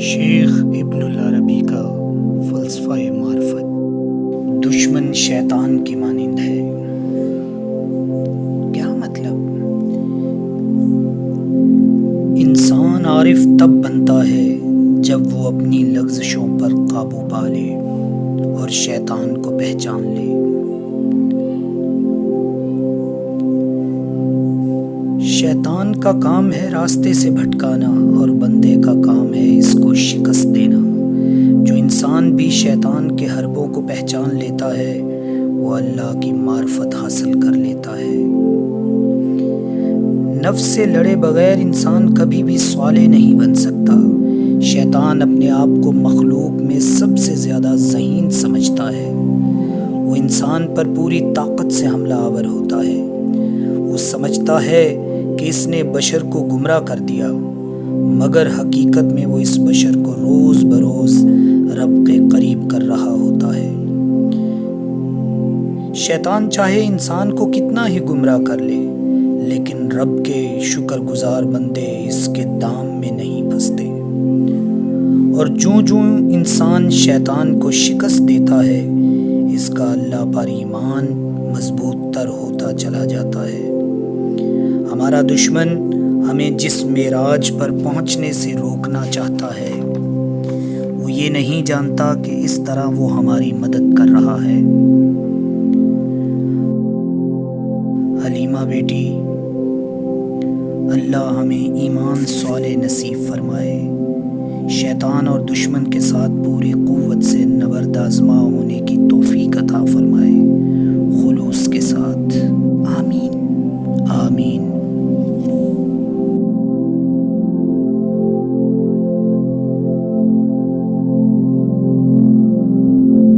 شیخ ابن العربی کا فلسفہ معرفت۔ دشمن شیطان کی مانند ہے۔ کیا مطلب؟ انسان عارف تب بنتا ہے جب وہ اپنی لغزشوں پر قابو پا لے اور شیطان کو پہچان لے۔ شیطان کا کام ہے راستے سے بھٹکانا اور بندے کا کام ہے اس کو شکست دینا۔ جو انسان بھی شیطان کے حربوں کو پہچان لیتا ہے وہ اللہ کی معرفت حاصل کر لیتا ہے۔ نفس سے لڑے بغیر انسان کبھی بھی صالح نہیں بن سکتا۔ شیطان اپنے آپ کو مخلوق میں سب سے زیادہ ذہین سمجھتا ہے۔ وہ انسان پر پوری طاقت سے حملہ آور ہوتا ہے۔ وہ سمجھتا ہے کہ اس نے بشر کو گمراہ کر دیا، مگر حقیقت میں وہ اس بشر کو روز بروز رب کے قریب کر رہا ہوتا ہے۔ شیطان چاہے انسان کو کتنا ہی گمراہ کر لے، لیکن رب کے شکر گزار بندے اس کے دام میں نہیں پھنستے۔ اور جوں انسان شیطان کو شکست دیتا ہے، اس کا اللہ پر ایمان مضبوط تر ہوتا چلا جاتا ہے۔ ہمارا دشمن ہمیں جس معراج پر پہنچنے سے روکنا چاہتا ہے، وہ یہ نہیں جانتا کہ اس طرح وہ ہماری مدد کر رہا ہے۔ حلیمہ بیٹی، اللہ ہمیں ایمان صالح نصیب فرمائے، شیطان اور دشمن کے ساتھ پوری قوت سے نبرد آزما ہونے کی توفیق عطا فرمائے، خلوص کے ساتھ، آمین۔